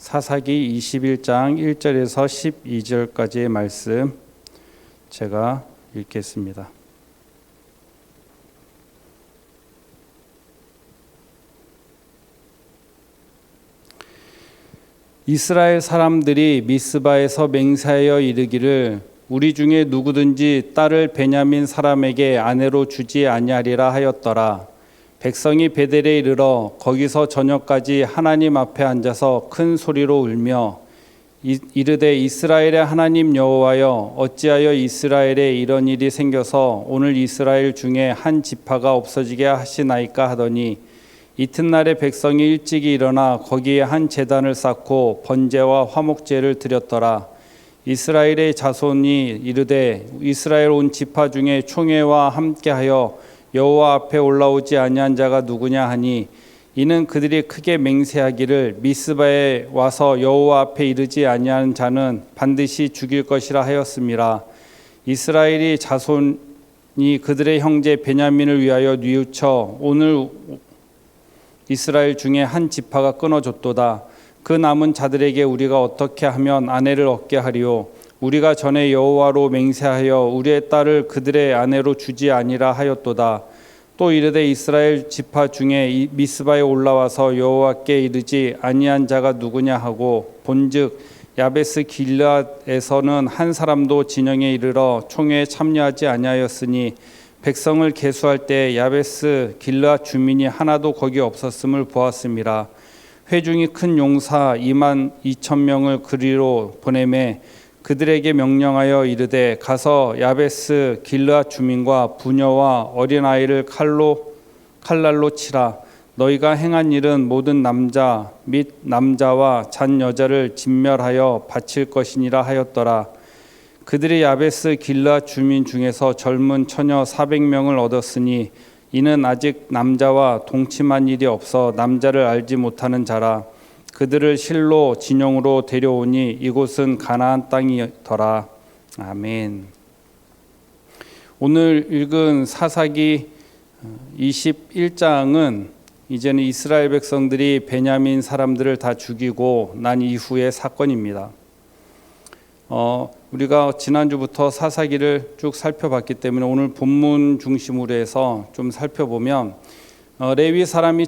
사사기 21장 1절에서 12절까지의 말씀 제가 읽겠습니다. 이스라엘 사람들이 미스바에서 맹세하여 이르기를 우리 중에 누구든지 딸을 베냐민 사람에게 아내로 주지 아니하리라 하였더라. 백성이 베델에 이르러 거기서 저녁까지 하나님 앞에 앉아서 큰 소리로 울며 이르되 이스라엘의 하나님 여호와여 어찌하여 이스라엘에 이런 일이 생겨서 오늘 이스라엘 중에 한 지파가 없어지게 하시나이까 하더니 이튿날에 백성이 일찍이 일어나 거기에 한 제단을 쌓고 번제와 화목제를 드렸더라. 이스라엘의 자손이 이르되 이스라엘 온 지파 중에 총회와 함께하여 여호와 앞에 올라오지 아니한 자가 누구냐 하니 이는 그들이 크게 맹세하기를 미스바에 와서 여호와 앞에 이르지 아니한 자는 반드시 죽일 것이라 하였음이라. 이스라엘이 자손이 그들의 형제 베냐민을 위하여 뉘우쳐 오늘 이스라엘 중에 한 지파가 끊어졌도다. 그 남은 자들에게 우리가 어떻게 하면 아내를 얻게 하리요? 우리가 전에 여호와로 맹세하여 우리의 딸을 그들의 아내로 주지 아니라 하였도다. 또 이르되 이스라엘 지파 중에 미스바에 올라와서 여호와께 이르지 아니한 자가 누구냐 하고 본즉 야베스 길앗에서는 한 사람도 진영에 이르러 총회에 참여하지 아니하였으니 백성을 계수할 때 야베스 길앗 주민이 하나도 거기 없었음을 보았음이라. 회중이 큰 용사 2만 2천 명을 그리로 보내매 그들에게 명령하여 이르되 가서 야베스 길르앗 주민과 부녀와 어린아이를 칼날로 치라. 너희가 행한 일은 모든 남자 및 남자와 잔 여자를 진멸하여 바칠 것이니라 하였더라. 그들이 야베스 길르앗 주민 중에서 젊은 처녀 400명을 얻었으니 이는 아직 남자와 동침한 일이 없어 남자를 알지 못하는 자라. 그들을 실로 진영으로 데려오니 이곳은 가나안 땅이더라. 아멘. 오늘 읽은 사사기 21장은 이제는 이스라엘 백성들이 베냐민 사람들을 다 죽이고 난 이후의 사건입니다. 우리가 지난주부터 사사기를 쭉 살펴봤기 때문에 오늘 본문 중심으로 해서 좀 살펴보면 레위 사람이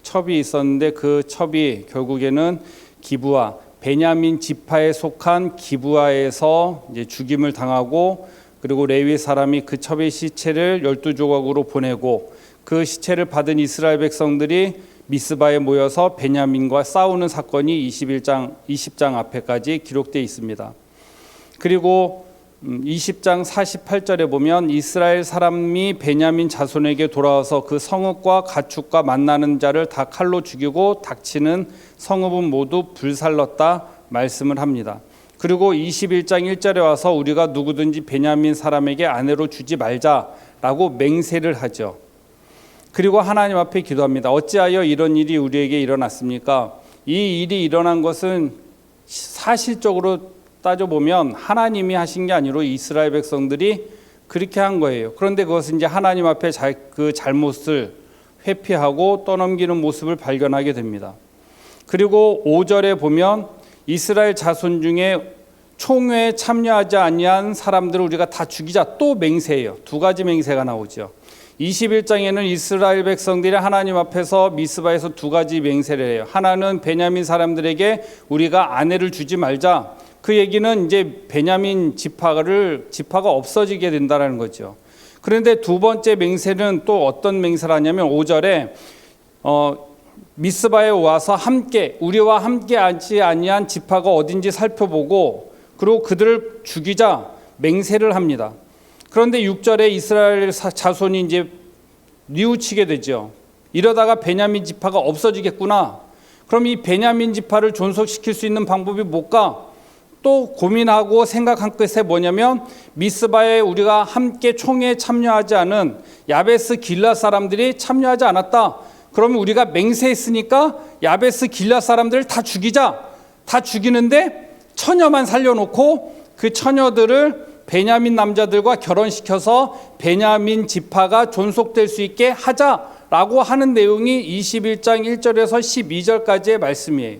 첩이 있었는데 그 첩이 결국에는 기브아 베냐민 지파에 속한 기브아에서 이제 죽임을 당하고 그리고 레위 사람이 그 첩의 시체를 12조각으로 보내고 그 시체를 받은 이스라엘 백성들이 미스바에 모여서 베냐민과 싸우는 사건이 20장 앞에까지 기록되어 있습니다. 그리고 20장 48절에 보면 이스라엘 사람이 베냐민 자손에게 돌아와서 그 성읍과 가축과 만나는 자를 다 칼로 죽이고 닥치는 성읍은 모두 불살렀다 말씀을 합니다. 그리고 21장 1절에 와서 우리가 누구든지 베냐민 사람에게 아내로 주지 말자라고 맹세를 하죠. 그리고 하나님 앞에 기도합니다. 어찌하여 이런 일이 우리에게 일어났습니까? 이 일이 일어난 것은 사실적으로 따져보면 하나님이 하신 게 아니라 이스라엘 백성들이 그렇게 한 거예요. 그런데 그것은 이제 하나님 앞에 그 잘못을 회피하고 떠넘기는 모습을 발견하게 됩니다. 그리고 5절에 보면 이스라엘 자손 중에 총회에 참여하지 아니한 사람들을 우리가 다 죽이자 또 맹세해요. 두 가지 맹세가 나오죠. 21장에는 이스라엘 백성들이 하나님 앞에서 미스바에서 두 가지 맹세를 해요. 하나는 베냐민 사람들에게 우리가 아내를 주지 말자. 그 얘기는 이제 베냐민 지파가 없어지게 된다는 거죠. 그런데 두 번째 맹세는 또 어떤 맹세를 하냐면 5절에 미스바에 와서 우리와 함께 하지 아니한 지파가 어딘지 살펴보고 그리고 그들을 죽이자 맹세를 합니다. 그런데 6절에 이스라엘 자손이 이제 뉘우치게 되죠. 이러다가 베냐민 지파가 없어지겠구나. 그럼 이 베냐민 지파를 존속시킬 수 있는 방법이 뭘까? 또 고민하고 생각한 끝에 뭐냐면 미스바에 우리가 함께 총회에 참여하지 않은 야베스 길앗 사람들이 참여하지 않았다. 그러면 우리가 맹세했으니까 야베스 길앗 사람들을 다 죽이자. 다 죽이는데 처녀만 살려놓고 그 처녀들을 베냐민 남자들과 결혼시켜서 베냐민 지파가 존속될 수 있게 하자 라고 하는 내용이 21장 1절에서 12절까지의 말씀이에요.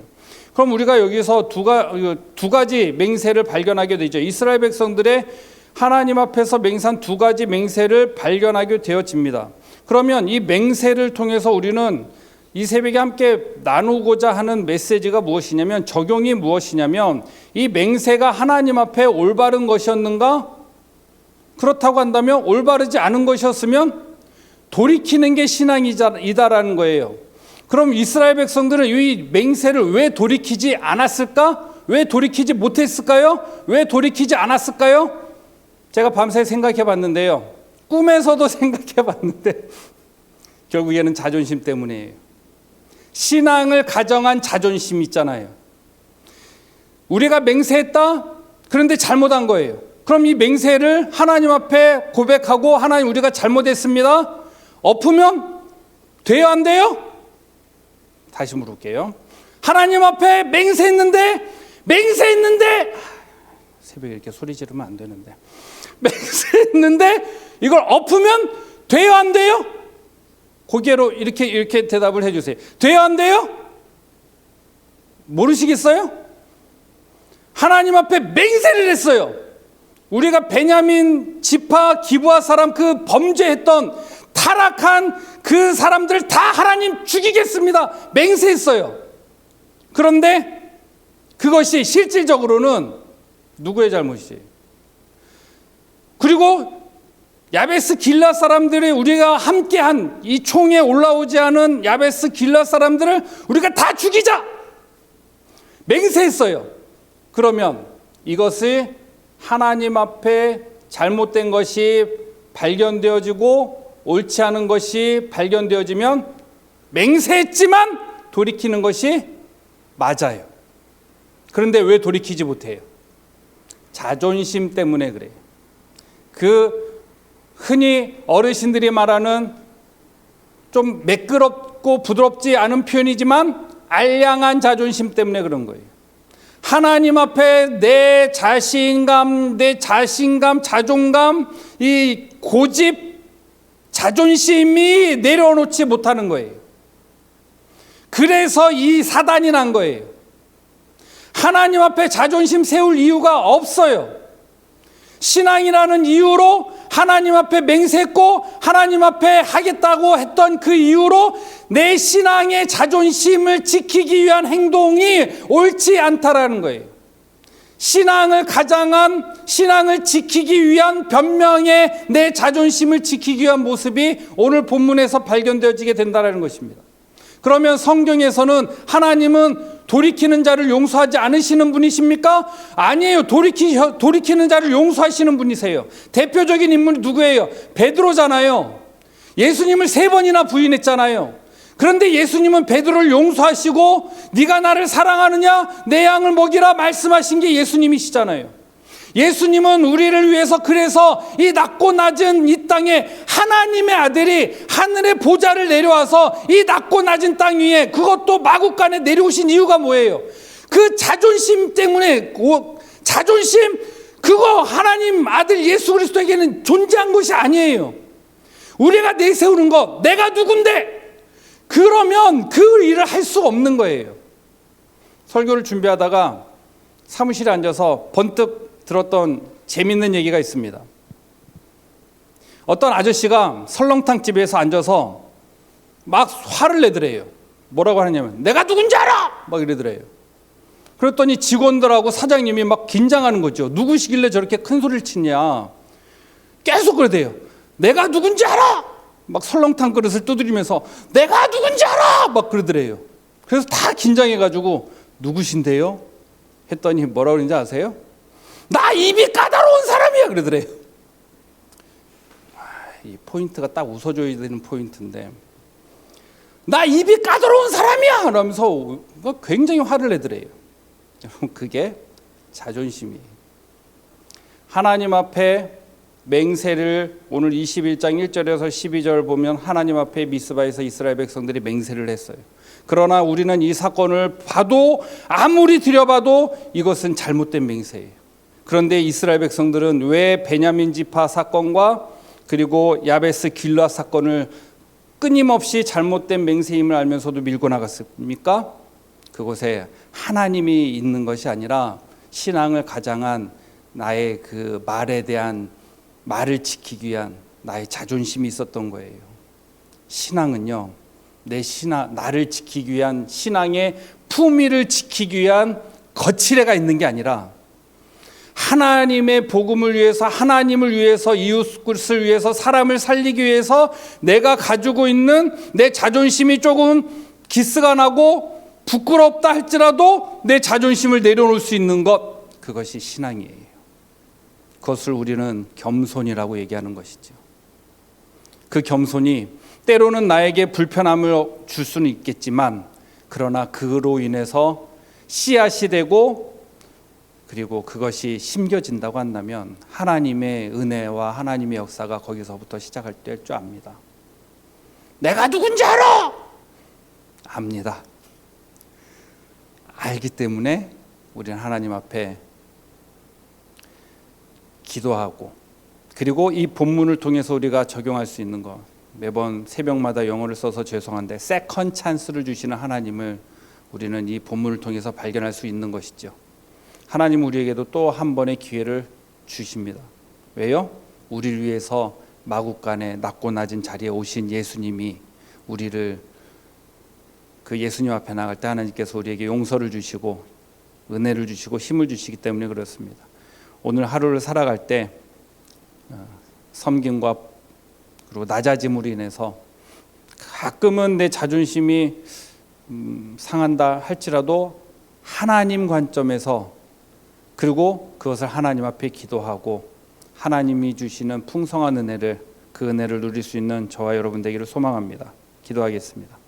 그럼 우리가 여기서 두 가지 맹세를 발견하게 되죠. 이스라엘 백성들의 하나님 앞에서 맹세한 두 가지 맹세를 발견하게 되어집니다. 그러면 이 맹세를 통해서 우리는 이 새벽에 함께 나누고자 하는 메시지가 무엇이냐면, 적용이 무엇이냐면, 이 맹세가 하나님 앞에 올바른 것이었는가? 그렇다고 한다면 올바르지 않은 것이었으면 돌이키는 게 신앙이다라는 거예요. 그럼 이스라엘 백성들은 이 맹세를 왜 돌이키지 않았을까? 왜 돌이키지 못했을까요? 왜 돌이키지 않았을까요? 제가 밤새 생각해 봤는데요. 꿈에서도 생각해 봤는데 결국에는 자존심 때문이에요. 신앙을 가정한 자존심 있잖아요. 우리가 맹세했다? 그런데 잘못한 거예요. 그럼 이 맹세를 하나님 앞에 고백하고, 하나님 우리가 잘못했습니다. 엎으면 돼요, 안 돼요? 다시 물을게요. 하나님 앞에 맹세했는데 새벽에 이렇게 소리 지르면 안 되는데, 맹세했는데 이걸 엎으면 돼요, 안 돼요? 고개로 이렇게 대답을 해주세요. 돼요, 안 돼요? 모르시겠어요? 하나님 앞에 맹세를 했어요. 우리가 베냐민 지파 기브아 사람, 그 범죄했던 타락한 그 사람들 다 하나님 죽이겠습니다, 맹세했어요. 그런데 그것이 실질적으로는 누구의 잘못이에요? 그리고 야베스 길앗 사람들이, 우리가 함께한 이 총에 올라오지 않은 야베스 길앗 사람들을 우리가 다 죽이자 맹세했어요. 그러면 이것이 하나님 앞에 잘못된 것이 발견되어지고 옳지 않은 것이 발견되어지면 맹세했지만 돌이키는 것이 맞아요. 그런데 왜 돌이키지 못해요? 자존심 때문에 그래요. 그 흔히 어르신들이 말하는 좀 매끄럽고 부드럽지 않은 표현이지만 알량한 자존심 때문에 그런 거예요. 하나님 앞에 내 자신감, 자존감, 이 고집, 자존심이 내려놓지 못하는 거예요. 그래서 이 사단이 난 거예요. 하나님 앞에 자존심 세울 이유가 없어요. 신앙이라는 이유로 하나님 앞에 맹세했고, 하나님 앞에 하겠다고 했던 그 이유로 내 신앙의 자존심을 지키기 위한 행동이 옳지 않다라는 거예요. 신앙을 가장한, 신앙을 지키기 위한 변명의 내 자존심을 지키기 위한 모습이 오늘 본문에서 발견되어지게 된다는 것입니다. 그러면 성경에서는 하나님은 돌이키는 자를 용서하지 않으시는 분이십니까? 아니에요. 돌이키는 자를 용서하시는 분이세요. 대표적인 인물이 누구예요? 베드로잖아요. 예수님을 3번이나 부인했잖아요. 그런데 예수님은 베드로를 용서하시고 네가 나를 사랑하느냐? 내 양을 먹이라 말씀하신 게 예수님이시잖아요. 예수님은 우리를 위해서 그래서 이 낮고 낮은 이 땅에 하나님의 아들이 하늘의 보좌를 내려와서 이 낮고 낮은 땅 위에, 그것도 마국간에 내려오신 이유가 뭐예요? 그 자존심 때문에. 자존심, 그거 하나님 아들 예수 그리스도에게는 존재한 것이 아니에요. 우리가 내세우는 것, 내가 누군데? 그러면 그 일을 할 수 없는 거예요. 설교를 준비하다가 사무실에 앉아서 번뜩 들었던 재밌는 얘기가 있습니다. 어떤 아저씨가 설렁탕 집에서 앉아서 막 화를 내더래요. 뭐라고 하냐면 내가 누군지 알아! 막 이러더래요. 그랬더니 직원들하고 사장님이 막 긴장하는 거죠. 누구시길래 저렇게 큰 소리를 치냐. 계속 그러대요. 내가 누군지 알아! 막 설렁탕 그릇을 두드리면서 내가 누군지 알아! 막 그러더래요. 그래서 다 긴장해가지고 누구신데요? 했더니 뭐라고 그러는지 아세요? 나 입이 까다로운 사람이야 그러더래요. 이 포인트가 딱 웃어줘야 되는 포인트인데, 나 입이 까다로운 사람이야 그러면서 굉장히 화를 내더래요. 그게 자존심이에요. 하나님 앞에 맹세를, 오늘 21장 1절에서 12절 보면 하나님 앞에 미스바에서 이스라엘 백성들이 맹세를 했어요. 그러나 우리는 이 사건을 봐도, 아무리 들여봐도 이것은 잘못된 맹세예요. 그런데 이스라엘 백성들은 왜 베냐민 지파 사건과 그리고 야베스 길앗 사건을 끊임없이 잘못된 맹세임을 알면서도 밀고 나갔습니까? 그곳에 하나님이 있는 것이 아니라 신앙을 가장한 나의 그 말에 대한 말을 지키기 위한 나의 자존심이 있었던 거예요. 신앙은요, 내 신앙, 나를 지키기 위한 신앙의 품위를 지키기 위한 거칠애가 있는 게 아니라 하나님의 복음을 위해서, 하나님을 위해서, 이웃을 위해서, 사람을 살리기 위해서 내가 가지고 있는 내 자존심이 조금 기스가 나고 부끄럽다 할지라도 내 자존심을 내려놓을 수 있는 것, 그것이 신앙이에요. 그것을 우리는 겸손이라고 얘기하는 것이죠. 그 겸손이 때로는 나에게 불편함을 줄 수는 있겠지만, 그러나 그로 인해서 씨앗이 되고 그리고 그것이 심겨진다고 한다면 하나님의 은혜와 하나님의 역사가 거기서부터 시작할 줄 압니다. 내가 누군지 알아? 압니다. 알기 때문에 우리는 하나님 앞에 기도하고, 그리고 이 본문을 통해서 우리가 적용할 수 있는 것, 매번 새벽마다 영어를 써서 죄송한데 세컨 찬스를 주시는 하나님을 우리는 이 본문을 통해서 발견할 수 있는 것이죠. 하나님 우리에게도 또 한 번의 기회를 주십니다. 왜요? 우리를 위해서 마국간에 낮고 낮은 자리에 오신 예수님이 우리를 그 예수님 앞에 나갈 때 하나님께서 우리에게 용서를 주시고 은혜를 주시고 힘을 주시기 때문에 그렇습니다. 오늘 하루를 살아갈 때 섬김과 그리고 낮아짐으로 인해서 가끔은 내 자존심이 상한다 할지라도 하나님 관점에서, 그리고 그것을 하나님 앞에 기도하고 하나님이 주시는 풍성한 은혜를, 그 은혜를 누릴 수 있는 저와 여러분 되기를 소망합니다. 기도하겠습니다.